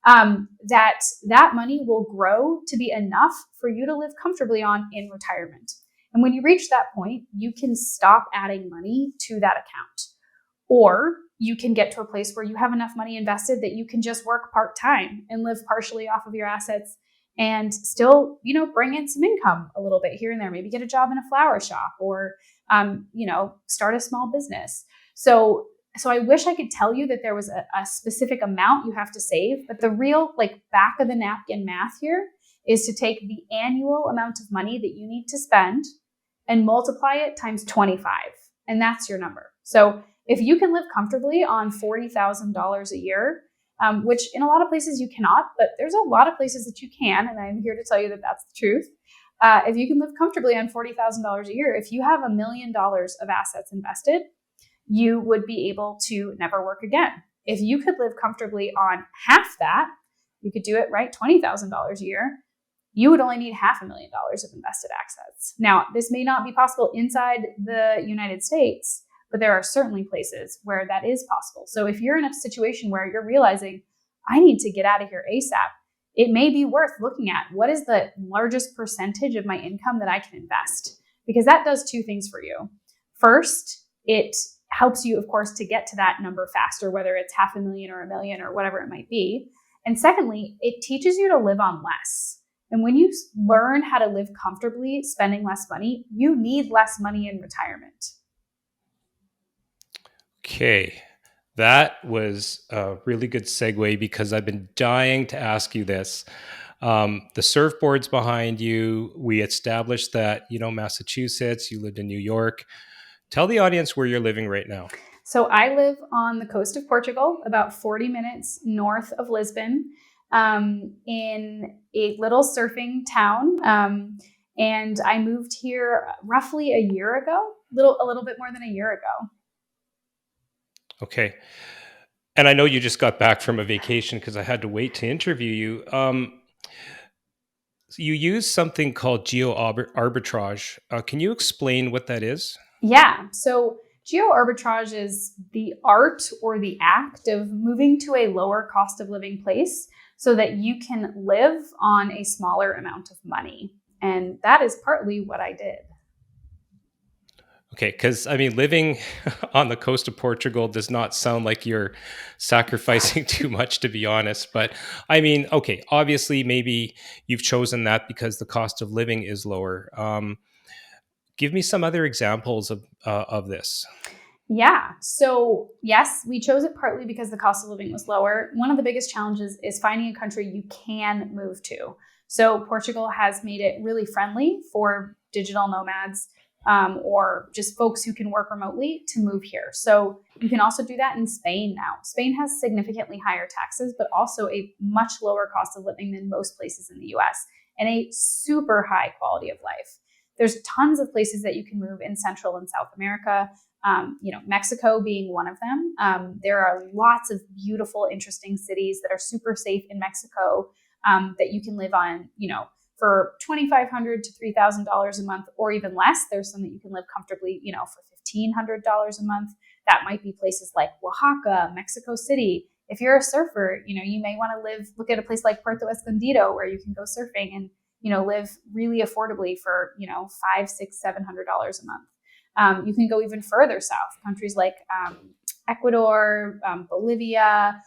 that money will grow to be enough for you to live comfortably on in retirement. And when you reach that point, you can stop adding money to that account. Or you can get to a place where you have enough money invested that you can just work part-time and live partially off of your assets and still, bring in some income a little bit here and there. Maybe get a job in a flower shop or, start a small business. So I wish I could tell you that there was a specific amount you have to save, but the real back of the napkin math here is to take the annual amount of money that you need to spend and multiply it times 25. And that's your number. So if you can live comfortably on $40,000 a year, which in a lot of places you cannot, but there's a lot of places that you can, and I'm here to tell you that that's the truth. If you can live comfortably on $40,000 a year, if you have $1 million of assets invested, you would be able to never work again. If you could live comfortably on half that, you could do it, right? $20,000 a year, you would only need $500,000 of invested assets. Now, this may not be possible inside the United States, but there are certainly places where that is possible. So if you're in a situation where you're realizing, I need to get out of here ASAP, it may be worth looking at what is the largest percentage of my income that I can invest, because that does two things for you. First, it helps you, of course, to get to that number faster, whether it's $500,000 or $1 million or whatever it might be. And secondly, it teaches you to live on less. And when you learn how to live comfortably spending less money, you need less money in retirement. Okay, that was a really good segue because I've been dying to ask you this. The surfboard's behind you. We established that, Massachusetts, you lived in New York. Tell the audience where you're living right now. So I live on the coast of Portugal, about 40 minutes north of Lisbon, in a little surfing town. And I moved here roughly a year ago, a little bit more than a year ago. Okay. And I know you just got back from a vacation because I had to wait to interview you. You use something called geo-arbitrage. Can you explain what that is? Yeah. So geo-arbitrage is the art or the act of moving to a lower cost of living place so that you can live on a smaller amount of money. And that is partly what I did. Okay, because living on the coast of Portugal does not sound like you're sacrificing too much, to be honest. But okay, obviously, maybe you've chosen that because the cost of living is lower. Give me some other examples of this. Yeah. So, yes, we chose it partly because the cost of living was lower. One of the biggest challenges is finding a country you can move to. So, Portugal has made it really friendly for digital nomads or just folks who can work remotely to move here. So, you can also do that in Spain now. Spain has significantly higher taxes, but also a much lower cost of living than most places in the US and a super high quality of life. There's tons of places that you can move in Central and South America. Mexico being one of them. There are lots of beautiful, interesting cities that are super safe in Mexico that you can live on, for $2,500 to $3,000 a month or even less. There's some that you can live comfortably, for $1,500 a month. That might be places like Oaxaca, Mexico City. If you're a surfer, you may want to look at a place like Puerto Escondido where you can go surfing and, live really affordably for, $500, $600, $700 a month. You can go even further south, countries like Ecuador, Bolivia.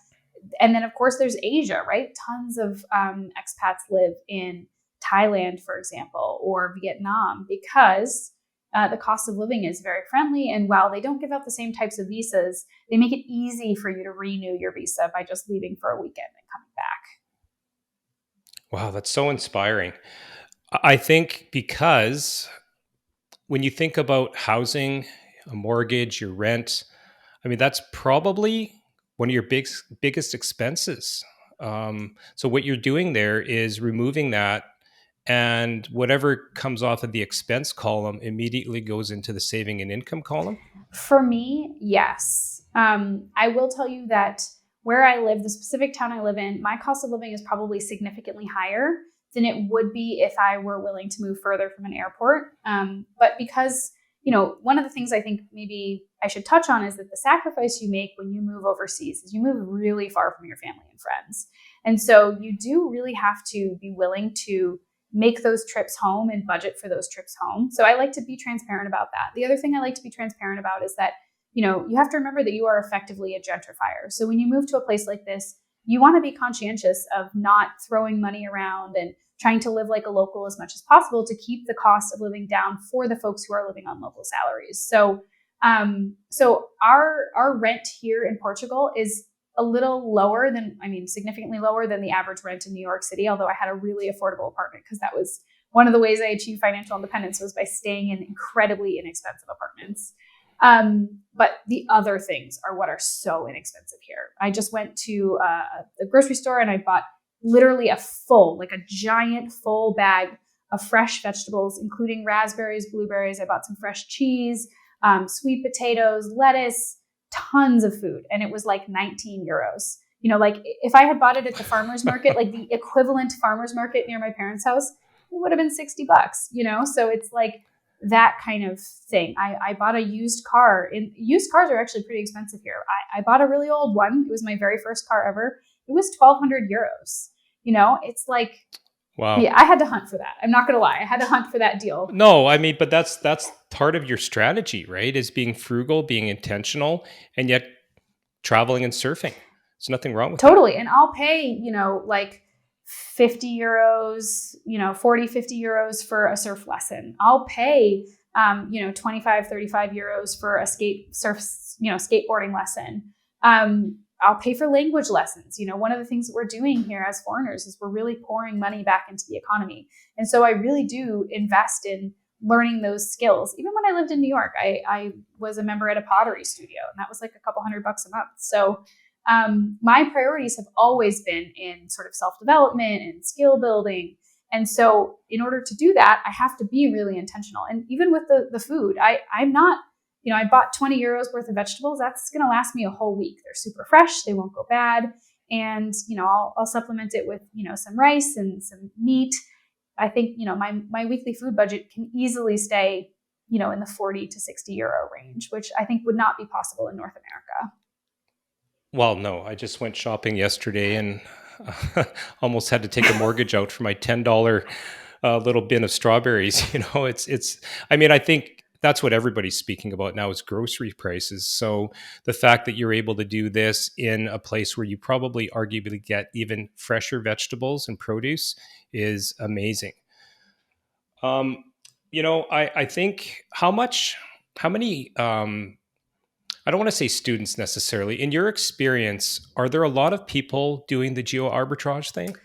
And then, of course, there's Asia, right? Tons of expats live in Thailand, for example, or Vietnam because the cost of living is very friendly. And while they don't give out the same types of visas, they make it easy for you to renew your visa by just leaving for a weekend and coming back. Wow, that's so inspiring. I think because when you think about housing, a mortgage, your rent, I mean, that's probably one of your biggest expenses. So what you're doing there is removing that, and whatever comes off of the expense column immediately goes into the saving and income column. For me, yes. I will tell you that where I live, the specific town I live in, my cost of living is probably significantly higher than it would be if I were willing to move further from an airport. But because, one of the things I think maybe I should touch on is that the sacrifice you make when you move overseas is you move really far from your family and friends. And so you do really have to be willing to make those trips home and budget for those trips home. So I like to be transparent about that. The other thing I like to be transparent about is that, you have to remember that you are effectively a gentrifier. So when you move to a place like this, you want to be conscientious of not throwing money around and trying to live like a local as much as possible to keep the cost of living down for the folks who are living on local salaries. So our rent here in Portugal is a little lower than, significantly lower than the average rent in New York City, although I had a really affordable apartment because that was one of the ways I achieved financial independence was by staying in incredibly inexpensive apartments. But the other things are what are so inexpensive here. I just went to the grocery store and I bought literally a giant full bag of fresh vegetables, including raspberries, blueberries. I bought some fresh cheese, sweet potatoes, lettuce, tons of food. And it was like 19 euros. If I had bought it at the farmer's market, like the equivalent farmer's market near my parents' house, it would have been $60, So it's like that kind of thing. I bought a used car. And used cars are actually pretty expensive here. I bought a really old one. It was my very first car ever. It was 1,200 euros. It's like, Wow. Yeah, I had to hunt for that. I'm not going to lie. I had to hunt for that deal. No, but that's part of your strategy, right? Is being frugal, being intentional, and yet traveling and surfing. There's nothing wrong with Totally. And I'll pay, like 50 euros, 40, 50 euros for a surf lesson. I'll pay, 25, 35 euros for a skateboarding lesson. I'll pay for language lessons. One of the things that we're doing here as foreigners is we're really pouring money back into the economy. And so I really do invest in learning those skills. Even when I lived in New York, I was a member at a pottery studio, and that was like a couple $100 a month. So my priorities have always been in sort of self-development and skill building. And so in order to do that, I have to be really intentional. And even with the food, I'm not, I bought 20 euros worth of vegetables. That's going to last me a whole week. They're super fresh. They won't go bad. And, I'll supplement it with, some rice and some meat. I think, my weekly food budget can easily stay, in the 40 to 60 euro range, which I think would not be possible in North America. Well, no, I just went shopping yesterday and almost had to take a mortgage out for my $10 little bin of strawberries. I think that's what everybody's speaking about now is grocery prices. So the fact that you're able to do this in a place where you probably arguably get even fresher vegetables and produce is amazing. I think how many I don't want to say students necessarily. In your experience, are there a lot of people doing the geo arbitrage thing?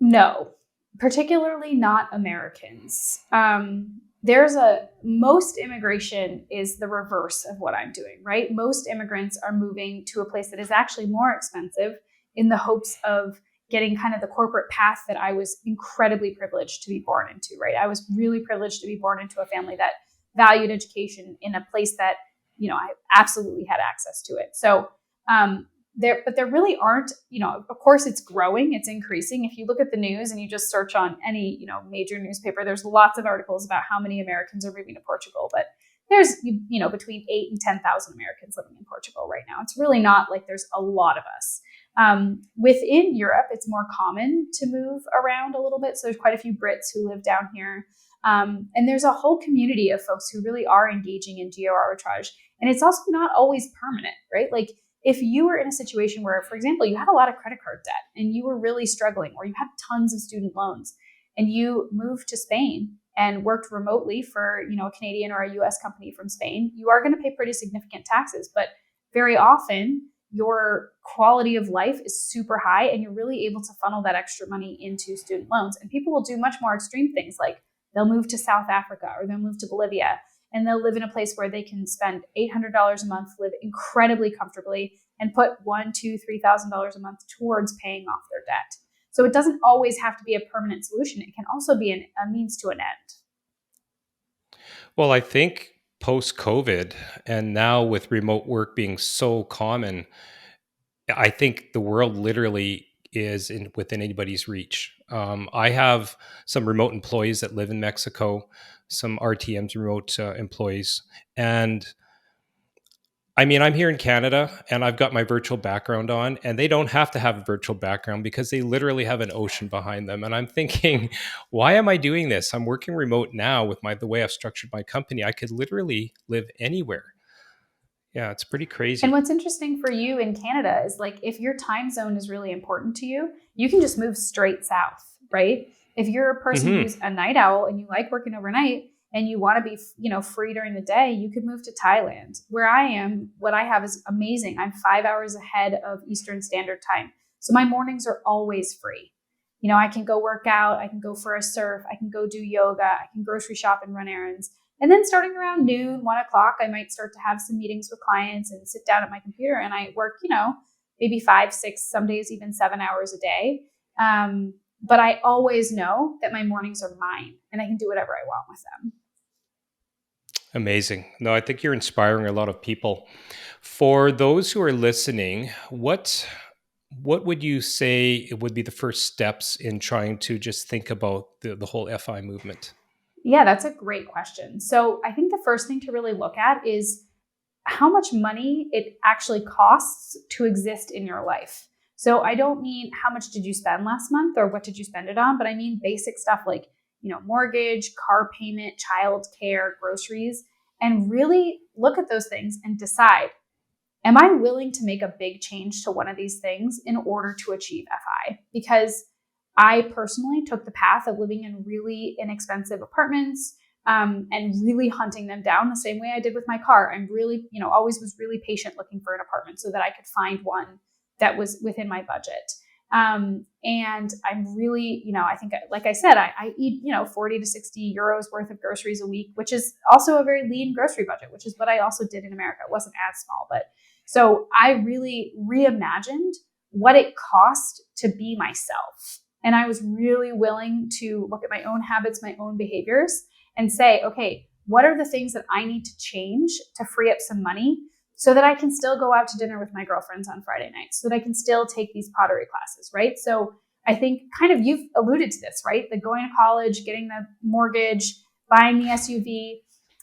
No, particularly not Americans. Most immigration is the reverse of what I'm doing, right? Most immigrants are moving to a place that is actually more expensive in the hopes of getting kind of the corporate path that I was incredibly privileged to be born into, right? I was really privileged to be born into a family that valued education in a place that, I absolutely had access to it. So, but there really aren't, of course it's growing, it's increasing. If you look at the news and you just search on any, major newspaper, there's lots of articles about how many Americans are moving to Portugal, but there's, between 8 and 10,000 Americans living in Portugal right now. It's really not like there's a lot of us. Within Europe, it's more common to move around a little bit. So there's quite a few Brits who live down here. And there's a whole community of folks who really are engaging in geo arbitrage. And it's also not always permanent, right? Like if you were in a situation where, for example, you had a lot of credit card debt and you were really struggling, or you had tons of student loans and you moved to Spain and worked remotely for, a Canadian or a US company from Spain, you are going to pay pretty significant taxes. But very often your quality of life is super high and you're really able to funnel that extra money into student loans. And people will do much more extreme things, like they'll move to South Africa or they'll move to Bolivia, and they'll live in a place where they can spend $800 a month, live incredibly comfortably, and put $1,000, $2,000, $3,000 a month towards paying off their debt. So it doesn't always have to be a permanent solution. It can also be a means to an end. Well, I think post-COVID and now with remote work being so common, I think the world literally is within anybody's reach. I have some remote employees that live in Mexico, some RTMs, remote employees. And I mean, I'm here in Canada and I've got my virtual background on, and they don't have to have a virtual background because they literally have an ocean behind them. And I'm thinking, why am I doing this? I'm working remote now with the way I've structured my company. I could literally live anywhere. Yeah, it's pretty And crazy. what's interesting for you in Canada is, like, if your time zone is really important to you, you can just move straight south, right? If you're a person Hmm. who's a night owl and you like working overnight and you want to be, free during the day, you could move to Thailand. Where I am, what I have is amazing. I'm 5 hours ahead of Eastern Standard Time. So my mornings are always free. I can go work out, I can go for a surf, I can go do yoga, I can grocery shop and run errands. And then starting around noon, 1 o'clock, I might start to have some meetings with clients and sit down at my computer and I work, maybe 5, 6, some days even 7 hours a day. But I always know that my mornings are mine and I can do whatever I want with them. Amazing. No, I think you're inspiring a lot of people. For those who are listening, what would you say would be the first steps in trying to just think about the whole FI movement? Yeah, that's a great question. So I think the first thing to really look at is how much money it actually costs to exist in your life. So I don't mean how much did you spend last month or what did you spend it on, but I mean basic stuff like, mortgage, car payment, child care, groceries, and really look at those things and decide, am I willing to make a big change to one of these things in order to achieve FI? Because I personally took the path of living in really inexpensive apartments, and really hunting them down the same way I did with my car. I'm really, always was really patient looking for an apartment so that I could find one that was within my budget. And I'm really, I think, like I said, I eat, 40 to 60 euros worth of groceries a week, which is also a very lean grocery budget, which is what I also did in America. It wasn't as small, but so I really reimagined what it cost to be myself. And I was really willing to look at my own habits, my own behaviors, and say, okay, what are the things that I need to change to free up some money so that I can still go out to dinner with my girlfriends on Friday nights, so that I can still take these pottery classes, right? So I think kind of you've alluded to this, right? The going to college, getting the mortgage, buying the SUV.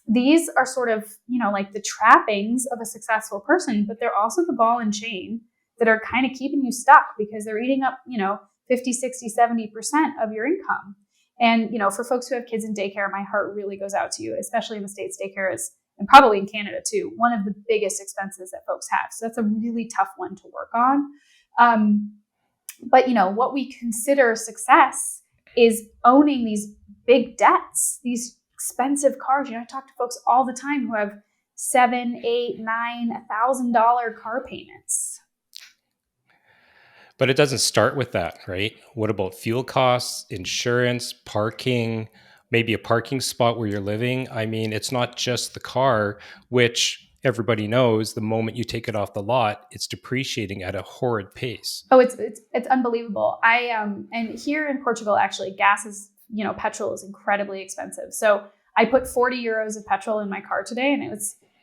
These are sort of, like the trappings of a successful person, but they're also the ball and chain that are kind of keeping you stuck because they're eating up, 50, 60, 70% of your income. And, for folks who have kids in daycare, my heart really goes out to you, especially in the States. Daycare is, and probably in Canada too, one of the biggest expenses that folks have. So that's a really tough one to work on. But, what we consider success is owning these big debts, these expensive cars. I talk to folks all the time who have $7,000, $8,000, $9,000, $1,000 car payments. But it doesn't start with that, right? What about fuel costs, insurance, parking, maybe a parking spot where you're living? I mean, it's not just the car, which everybody knows the moment you take it off the lot, it's depreciating at a horrid pace. Oh, it's unbelievable. And here in Portugal, actually, gas is, petrol is incredibly expensive. So I put 40 euros of petrol in my car today, and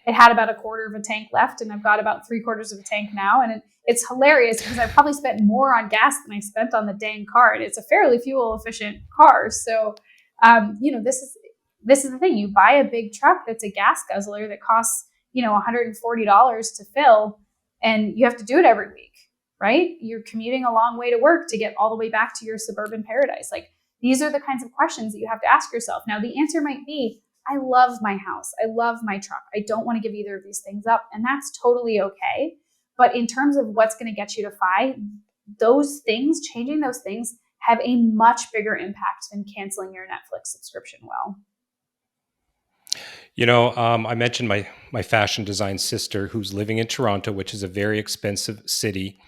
it had about a quarter of a tank left, and I've got about 3/4 of a tank now. And it's hilarious because I probably spent more on gas than I spent on the dang car. And it's a fairly fuel efficient car. So, this is the thing. You buy a big truck that's a gas guzzler that costs, $140 to fill, and you have to do it every week, right? You're commuting a long way to work to get all the way back to your suburban paradise. Like, these are the kinds of questions that you have to ask yourself. Now, the answer might be, I love my house. I love my truck. I don't want to give either of these things up. And that's totally okay. But in terms of what's going to get you to FI, changing those things have a much bigger impact than canceling your Netflix subscription will. I mentioned my fashion design sister who's living in Toronto, which is a very expensive city.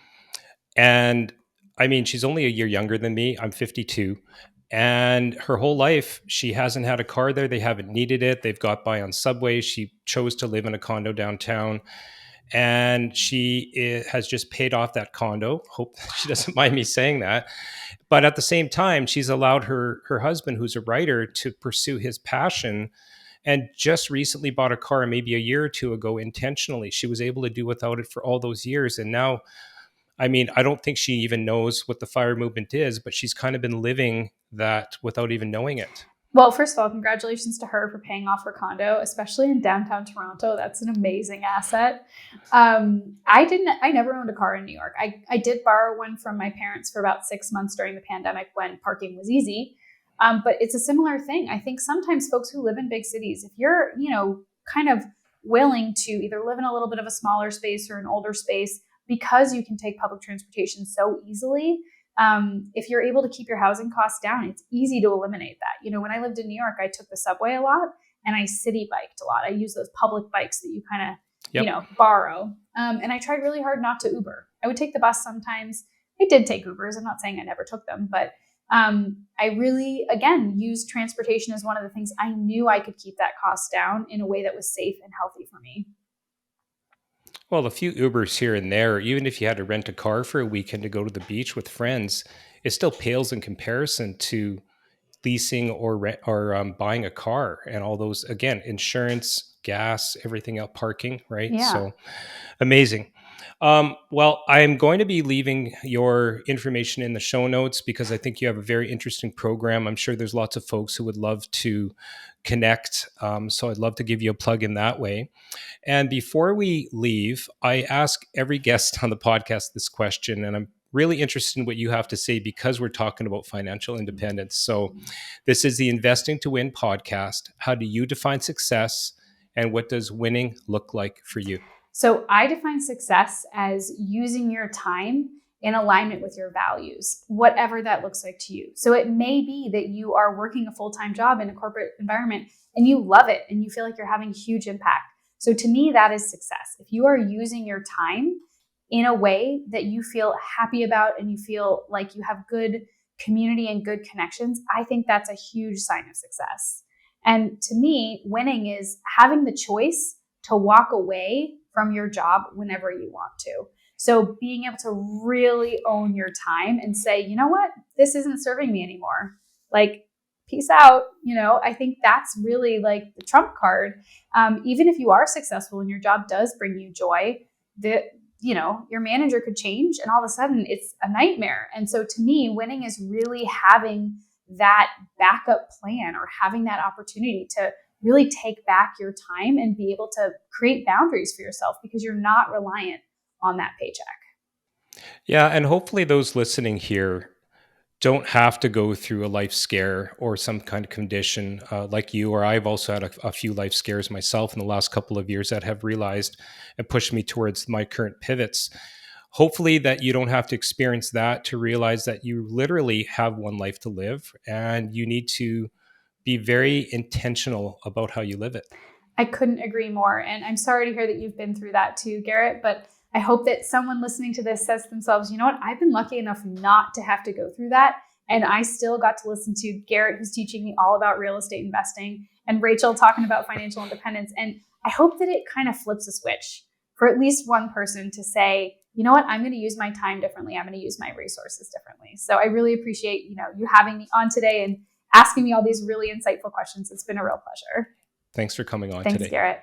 And I mean, she's only a year younger than me. I'm 52. And her whole life, she hasn't had a car there. They haven't needed it. They've got by on subway. She chose to live in a condo downtown. And she has just paid off that condo. Hope she doesn't mind me saying that. But at the same time, she's allowed her husband, who's a writer, to pursue his passion, and just recently bought a car maybe a year or two ago intentionally. She was able to do without it for all those years. And now, I mean, I don't think she even knows what the FIRE movement is, but she's kind of been living that without even knowing it. Well, first of all, congratulations to her for paying off her condo, especially in downtown Toronto. That's an amazing asset. I never owned a car in New York. I did borrow one from my parents for about 6 months during the pandemic when parking was easy. But it's a similar thing. I think sometimes folks who live in big cities, if you're, kind of willing to either live in a little bit of a smaller space or an older space, because you can take public transportation so easily, if you're able to keep your housing costs down, it's easy to eliminate that. When I lived in New York, I took the subway a lot and I city biked a lot. I use those public bikes that you kind of, borrow. And I tried really hard not to Uber. I would take the bus sometimes. I did take Ubers. I'm not saying I never took them, but I really, again, used transportation as one of the things I knew I could keep that cost down in a way that was safe and healthy for me. Well, a few Ubers here and there, even if you had to rent a car for a weekend to go to the beach with friends, it still pales in comparison to leasing or buying a car and all those, again, insurance, gas, everything else, parking, right? Yeah. So amazing. Well, I'm going to be leaving your information in the show notes because I think you have a very interesting program. I'm sure there's lots of folks who would love to connect. So I'd love to give you a plug in that way. And before we leave, I ask every guest on the podcast this question, and I'm really interested in what you have to say because we're talking about financial independence. So this is the Investing to Win podcast. How do you define success, and what does winning look like for you? So I define success as using your time in alignment with your values, whatever that looks like to you. So it may be that you are working a full-time job in a corporate environment and you love it and you feel like you're having huge impact. So to me, that is success. If you are using your time in a way that you feel happy about and you feel like you have good community and good connections, I think that's a huge sign of success. And to me, winning is having the choice to walk away from your job whenever you want to. So being able to really own your time and say, you know what, this isn't serving me anymore. Like, peace out. I think that's really like the trump card. Even if you are successful and your job does bring you joy, your manager could change and all of a sudden it's a nightmare. And so to me, winning is really having that backup plan or having that opportunity to really take back your time and be able to create boundaries for yourself because you're not reliant on that paycheck. Yeah. And hopefully those listening here don't have to go through a life scare or some kind of condition like you, or I've also had a few life scares myself in the last couple of years that have realized and pushed me towards my current pivots. Hopefully that you don't have to experience that to realize that you literally have one life to live and you need to be very intentional about how you live it. I couldn't agree more. And I'm sorry to hear that you've been through that too, Garrett, but I hope that someone listening to this says to themselves, you know what, I've been lucky enough not to have to go through that. And I still got to listen to Garrett, who's teaching me all about real estate investing, and Rachel talking about financial independence. And I hope that it kind of flips a switch for at least one person to say, you know what, I'm going to use my time differently. I'm going to use my resources differently. So I really appreciate, you having me on today and asking me all these really insightful questions. It's been a real pleasure. Thanks for coming on Thanks, today. Garrett.